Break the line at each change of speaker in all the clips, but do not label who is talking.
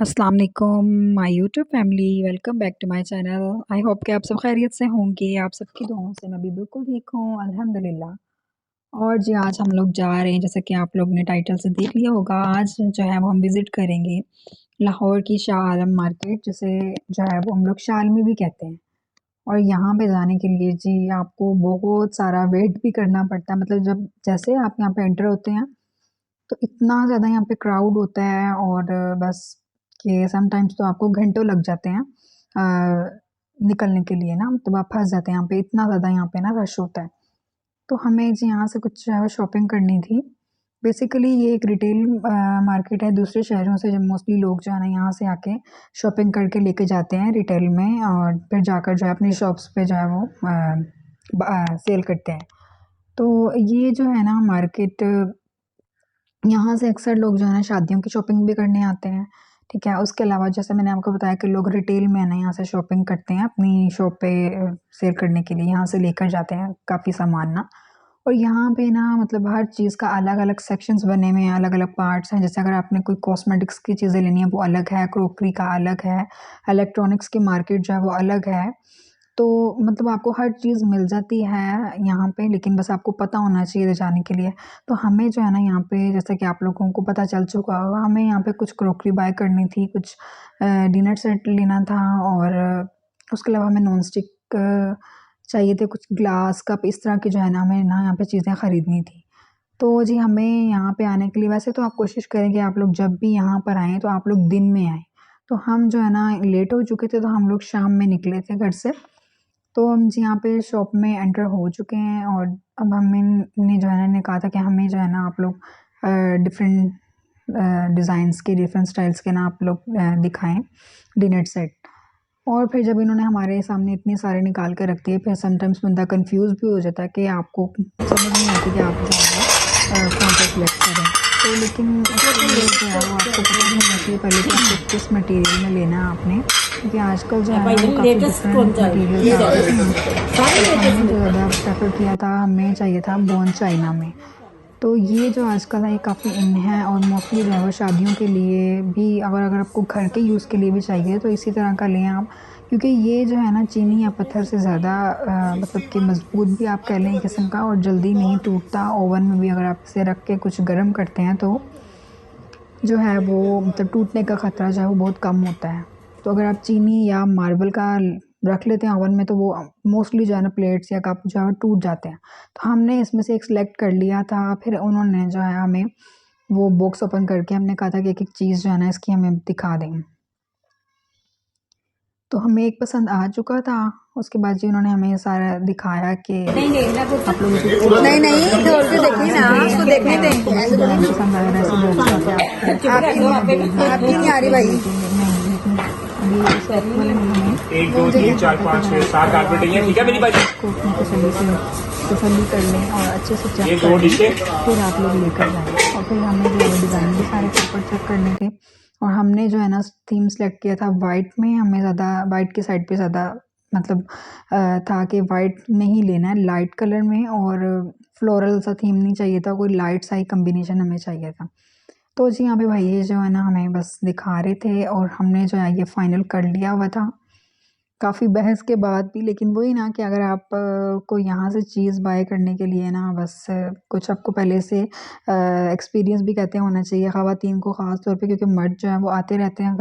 अस्सलाम वालेकुम my YouTube family, welcome back to my channel. I hope कि आप सब खैरियत से होंगे। आप सबकी दुआओं से मैं भी बिल्कुल ठीक हूँ, अल्हम्दुलिल्लाह। और जी आज हम लोग जा रहे हैं, जैसा कि आप लोग ने टाइटल से देख लिया होगा, आज जो है वो हम विज़िट करेंगे लाहौर की शाह आलम मार्केट, जिसे जो है वो हम लोग शाह आलमी भी कहते हैं। और यहाँ पे जाने के लिए जी आपको बहुत सारा वेट भी करना पड़ता है। मतलब जब जैसे आप यहाँ पे एंटर होते हैं तो इतना ज़्यादा यहाँ पे क्राउड होता है, और बस कि समटाइम्स तो आपको घंटों लग जाते हैं निकलने के लिए ना, मतलब आप फँस जाते हैं यहाँ पे, इतना ज़्यादा यहाँ पे ना रश होता है। तो हमें जी यहाँ से कुछ जो है वो शॉपिंग करनी थी। बेसिकली ये एक रिटेल मार्केट है, दूसरे शहरों से जब मोस्टली लोग जो है ना यहाँ से आके शॉपिंग करके लेके जाते हैं रिटेल में, और फिर जाकर जो है अपनी शॉप्स पे जो है वो सेल करते हैं। तो ये जो है ना मार्केट, यहाँ से अक्सर लोग जो है ना शादियों की शॉपिंग भी करने आते हैं, ठीक है? उसके अलावा जैसे मैंने आपको बताया कि लोग रिटेल में है ना यहाँ से शॉपिंग करते हैं अपनी शॉप पे सेल करने के लिए, यहाँ से लेकर जाते हैं काफ़ी सामान ना। और यहाँ पे ना मतलब हर चीज़ का अलग-अलग सेक्शंस बने हुए हैं, अलग-अलग पार्ट्स हैं। जैसे अगर आपने कोई कॉस्मेटिक्स की चीज़ें लेनी है वो अलग है, क्रॉकरी का अलग है, इलेक्ट्रॉनिक्स की मार्केट जो है वो अलग है। तो मतलब आपको हर चीज़ मिल जाती है यहाँ पे, लेकिन बस आपको पता होना चाहिए जाने के लिए। तो हमें जो है ना यहाँ पे, जैसा कि आप लोगों को पता चल चुका होगा, हमें यहाँ पे कुछ क्रॉकरी बाय करनी थी, कुछ डिनर सेट लेना था, और उसके अलावा हमें नॉन स्टिक चाहिए थे, कुछ ग्लास, कप, इस तरह की जो है ना हमें ना यहाँ पे चीज़ें खरीदनी थी। तो जी हमें यहाँ पे आने के लिए, वैसे तो आप कोशिश करें कि आप लोग जब भी यहाँ पर आएँ तो आप लोग दिन में आएँ। तो हम जो है ना लेट हो चुके थे, तो हम लोग शाम में निकले थे घर से। तो हम जी यहाँ पे शॉप में एंटर हो चुके हैं, और अब हमें ने जो है ना ने कहा था कि हमें जो है ना आप लोग डिफरेंट डिज़ाइंस के, डिफरेंट स्टाइल्स के ना आप लोग दिखाएँ डिनर सेट। और फिर जब इन्होंने हमारे सामने इतने सारे निकाल के रख दिए, फिर समटाइम्स बंदा कन्फ्यूज़ भी हो जाता है कि आपको समझ नहीं आती कि आप जो है वो कौन-सा सिलेक्ट करें। तो लेकिन ये जो है वो आपको पता होना चाहिए पहले कि आपको किस मटीरियल में लेना है आपने, क्योंकि आजकल जो है ना वो काफ़ी डिफरेंट मटीरियल्स आ रहे हैं। तो हमने जो ज़्यादा प्रेफ़र किया था, हमें चाहिए था बोन चाइना में। तो ये जो आजकल है ये काफ़ी इन है, और मोस्टली जो है वो शादियों के लिए भी, अगर अगर आपको घर के यूज़ के लिए भी चाहिए तो इसी तरह का लें आप, क्योंकि ये जो है ना चीनी या पत्थर से ज़्यादा मतलब कि मज़बूत भी आप कह लें एक किस्म का, और जल्दी नहीं टूटता। ओवन में भी अगर आप इसे रख के कुछ गर्म करते हैं तो जो है वो मतलब टूटने का ख़तरा जो है वो बहुत कम होता है। तो अगर आप चीनी या मार्बल का रख लेते हैं ओवन में तो वो मोस्टली जो है ना प्लेट्स या कप जो है वो टूट जाते हैं। तो हमने इसमें से एक सिलेक्ट कर लिया था, फिर उन्होंने जो है हमें वो बॉक्स ओपन करके हमने कहा था कि एक-एक चीज़ जो है ना इसकी हमें दिखा दें। तो हमें एक पसंद आ चुका था, उसके बाद जी उन्होंने हमें सारा दिखाया कि आप लोग इसे
नहीं नहीं खोल के देखिए ना, उसको देखने दें।
डिज़ाइन पसंद आया, वैसे बॉक्स
आपकी नहीं आ रही भाई।
अभी शॉप वाले ने हमें
1 2 3 4 5 6 7 8 बेटे हैं, ठीक है मेरी बात।
इसको अपनी तसल्ली कर लें और अच्छे से
ये
चेक
दो
कर लें,
डिशें
फिर आप लोग लेकर जाएँ। और फिर हमें जो है डिज़ाइन भी सारे प्रॉपर चेक करने थे, और हमने जो है ना थीम सेलेक्ट किया था वाइट में। हमें ज़्यादा वाइट की साइड पे ज़्यादा मतलब था कि वाइट में ही लेना है, लाइट कलर में, और फ्लोरल सा थीम नहीं चाहिए था, कोई लाइट सा ही कॉम्बिनेशन हमें चाहिए था। तो जी यहाँ पे भैया जो है ना हमें बस दिखा रहे थे, और हमने जो है ये फाइनल कर लिया हुआ था काफ़ी बहस के बाद भी। लेकिन वही ना कि अगर आप को यहाँ से चीज़ बाय करने के लिए ना बस कुछ आपको पहले से एक्सपीरियंस भी कहते हैं होना चाहिए, ख़वातीन को ख़ास तौर पे, क्योंकि मर्द जो है वो आते रहते हैं,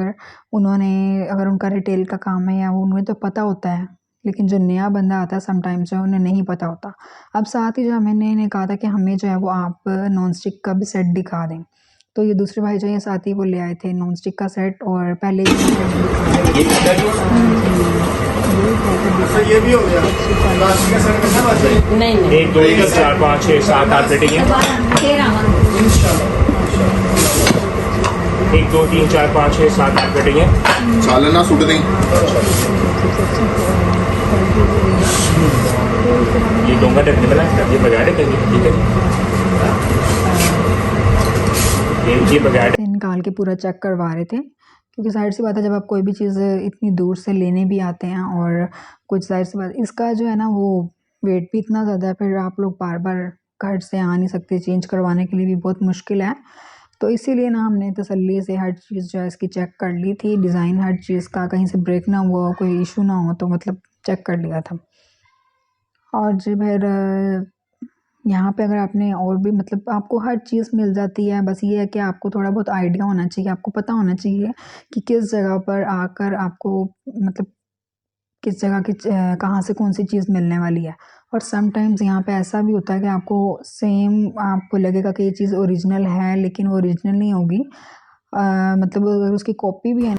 अगर उनका रिटेल का काम है या वो उन्हें तो पता होता है, लेकिन जो नया बंदा आता है समटाइम्स जो है उन्हें नहीं पता होता। अब साथ ही जो मैंने इन्हें कहा था कि हमें जो है वो आप नॉन स्टिक का भी सेट दिखा दें। तो ये दूसरे भाई जो हैं साथ ही वो ले आए थे नॉन स्टिक का सेट, और पहले ही मुझे हमें दिखा रहे थे।
ये भी हो गया। प्लास्टिक का सेट करना बात है।
नहीं 1 2 3 4 5 6 7 8 बेटे हैं। 1 2 3 4 5 6 7 8 बेटे हैं।
चालना सुट दें।
ये डोंगा ढकने वाला ये बगैर है, ठीक है ये बगैर
से निकाल के पूरा चेक करवा रहे थे, क्योंकि ज़ाहिर सी बात है जब आप कोई भी चीज़ इतनी दूर से लेने भी आते हैं, और कुछ ज़ाहिर सी बात इसका जो है ना वो वेट भी इतना ज़्यादा है, फिर आप लोग बार-बार घर से आ नहीं सकते, चेंज करवाने के लिए भी बहुत मुश्किल है। तो इसीलिए ना हमने तसल्ली से हर चीज़ जो है इसकी चेक कर ली थी, डिज़ाइन हर चीज़ का कहीं से ब्रेक ना हुआ हो, कोई इशू ना हो, तो मतलब चेक कर लिया था। और जी फिर यहाँ पे अगर आपने और भी मतलब आपको हर चीज़ मिल जाती है, बस ये है कि आपको थोड़ा बहुत आइडिया होना चाहिए, आपको पता होना चाहिए कि किस जगह पर आकर आपको मतलब किस जगह की कहाँ से कौन-सी चीज़ मिलने वाली है। और समटाइम्स यहाँ पे ऐसा भी होता है कि आपको सेम आपको लगेगा कि ये चीज़ ओरिजिनल है, लेकिन वो ओरिजिनल नहीं होगी। मतलब अगर उसकी कॉपी भी है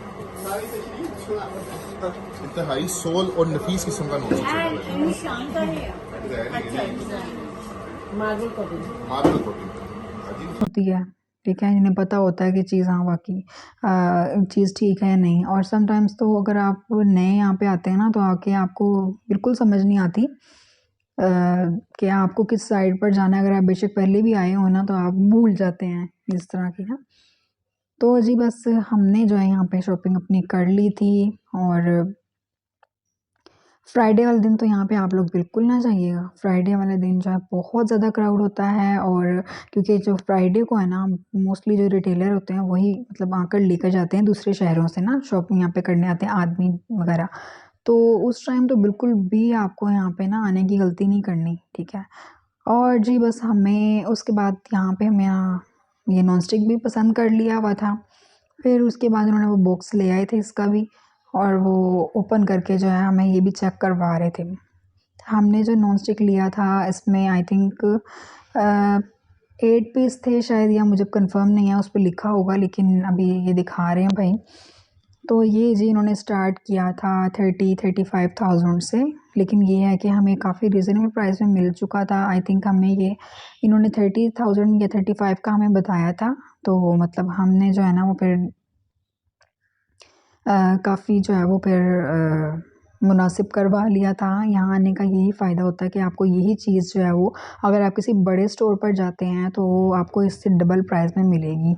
इंतहाई सोल और नफीस किस्म का note
marble copy
marble copy
होती है, ठीक है, जिन्हें पता होता है कि चीज़ हाँ वाक़ई चीज़ ठीक है या नहीं। और समटाइम्स तो अगर आप नए यहाँ पे आते हैं ना, तो आके आपको बिल्कुल समझ नहीं आती कि आपको किस साइड पर जाना है। अगर आप बेशक पहले भी आए हो ना, तो आप भूल जाते हैं इस तरह की ना। तो जी बस हमने जो है यहाँ पे शॉपिंग अपनी कर ली थी। और फ्राइडे वाले दिन तो यहाँ पे आप लोग बिल्कुल ना जाइएगा। फ्राइडे वाले दिन जो है बहुत ज़्यादा क्राउड होता है। और क्योंकि जो फ्राइडे को है ना, मोस्टली जो रिटेलर होते हैं वही मतलब आकर लेकर जाते हैं दूसरे शहरों से ना, शॉपिंग यहाँ पे करने आते हैं आदमी वगैरह। तो उस टाइम तो बिल्कुल भी आपको यहाँ पे ना आने की गलती नहीं करनी, ठीक है। और जी बस हमें उसके बाद यहाँ पे हमें ये नॉन स्टिक भी पसंद कर लिया हुआ था। फिर उसके बाद उन्होंने वो बॉक्स ले आए थे इसका भी, और वो ओपन करके जो है हमें ये भी चेक करवा रहे थे। हमने जो नॉन स्टिक लिया था इसमें आई थिंक 8 पीस थे शायद, या मुझे कंफर्म नहीं है, उस पे लिखा होगा, लेकिन अभी ये दिखा रहे हैं भाई। तो ये जी इन्होंने स्टार्ट किया था 35,000 से, लेकिन ये है कि हमें काफ़ी रीज़नेबल प्राइस में मिल चुका था। आई थिंक हमें ये इन्होंने 30,000 या 35 का हमें बताया था। तो मतलब हमने जो है ना वो फिर काफ़ी जो है वो फिर मुनासिब करवा लिया था। यहाँ आने का यही फ़ायदा होता है कि आपको यही चीज़ जो है वो, अगर आप किसी बड़े स्टोर पर जाते हैं तो आपको इससे डबल प्राइस में मिलेगी।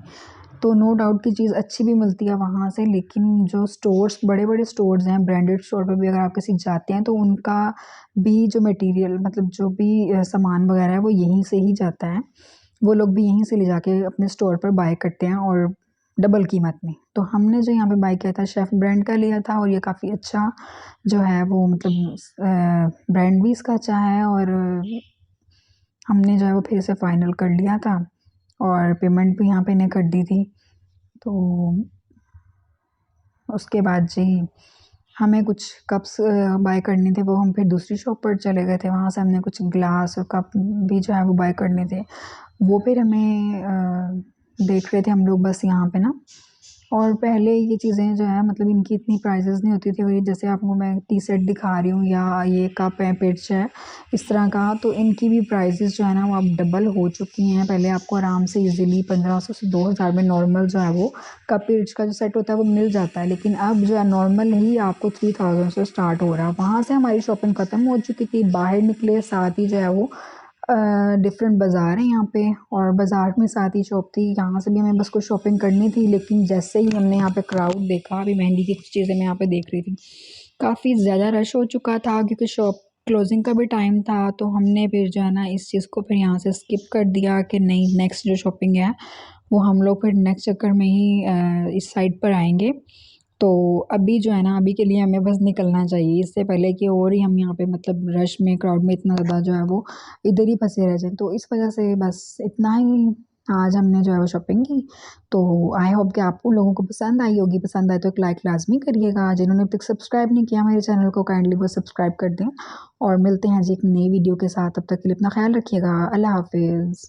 तो नो डाउट की चीज़ अच्छी भी मिलती है वहाँ से, लेकिन जो स्टोर्स बड़े-बड़े स्टोर्स हैं, ब्रांडेड स्टोर पे भी अगर आप किसी जाते हैं तो उनका भी जो मटीरियल मतलब जो भी सामान वगैरह है वो यहीं से ही जाता है। वो लोग भी यहीं से ले जाके अपने स्टोर पर बाय करते हैं, और डबल कीमत में। तो हमने जो यहाँ पे बाय किया था शेफ़ ब्रांड का लिया था, और ये काफ़ी अच्छा जो है वो मतलब ब्रांड भी इसका अच्छा है। और हमने जो है वो फिर से फ़ाइनल कर लिया था, और पेमेंट भी यहाँ पे इन्हें कर दी थी। तो उसके बाद जी हमें कुछ कप्स बाय करने थे, वो हम फिर दूसरी शॉप पर चले गए थे। वहाँ से हमने कुछ ग्लास और कप भी जो है वो बाय करने थे। वो फिर हमें देख रहे थे हम लोग बस यहाँ पे ना। और पहले ये चीज़ें जो है मतलब इनकी इतनी प्राइसेस नहीं होती थी, और ये जैसे आपको मैं टी सेट दिखा रही हूँ या ये कप है, पिच है, इस तरह का, तो इनकी भी प्राइसेस जो है ना वो अब डबल हो चुकी हैं। पहले आपको आराम से इजीली 1500 से 2000 में नॉर्मल जो है वो कप पिच का जो सेट होता है वो मिल जाता है, लेकिन अब जो है नॉर्मल ही आपको 3000 से स्टार्ट हो रहा है। वहाँ से हमारी शॉपिंग ख़त्म हो चुकी थी, बाहर निकले, साथ ही जो है वो डिफरेंट बाज़ार हैं यहाँ पे, और बाज़ार में साथ ही शॉप थी। यहाँ से भी हमें बस कुछ शॉपिंग करनी थी, लेकिन जैसे ही हमने यहाँ पे क्राउड देखा, अभी मेहंदी की कुछ चीज़ें मैं यहाँ पे देख रही थी, काफ़ी ज़्यादा रश हो चुका था क्योंकि शॉप क्लोजिंग का भी टाइम था। तो हमने फिर जो है ना इस चीज़ को फिर यहाँ से स्किप कर दिया कि नहीं, नेक्स्ट जो शॉपिंग है वो हम लोग फिर नेक्स्ट चक्कर में ही इस साइड पर आएंगे। तो अभी जो है ना, अभी के लिए हमें बस निकलना चाहिए, इससे पहले कि और ही हम यहाँ पे मतलब रश में, क्राउड में इतना ज़्यादा जो है वो इधर ही फंसे रह जाएँ। तो इस वजह से बस इतना ही आज हमने जो है वो शॉपिंग की। तो आई होप कि आप लोगों को पसंद आई होगी। पसंद आए तो एक लाइक लाज़मी करिएगा। जिन्होंने अब तक सब्सक्राइब नहीं किया मेरे चैनल को, काइंडली वो सब्सक्राइब कर दें। और मिलते हैं जी एक नई वीडियो के साथ, तब तक के लिए अपना ख़्याल रखिएगा। अल्लाह हाफ़िज़।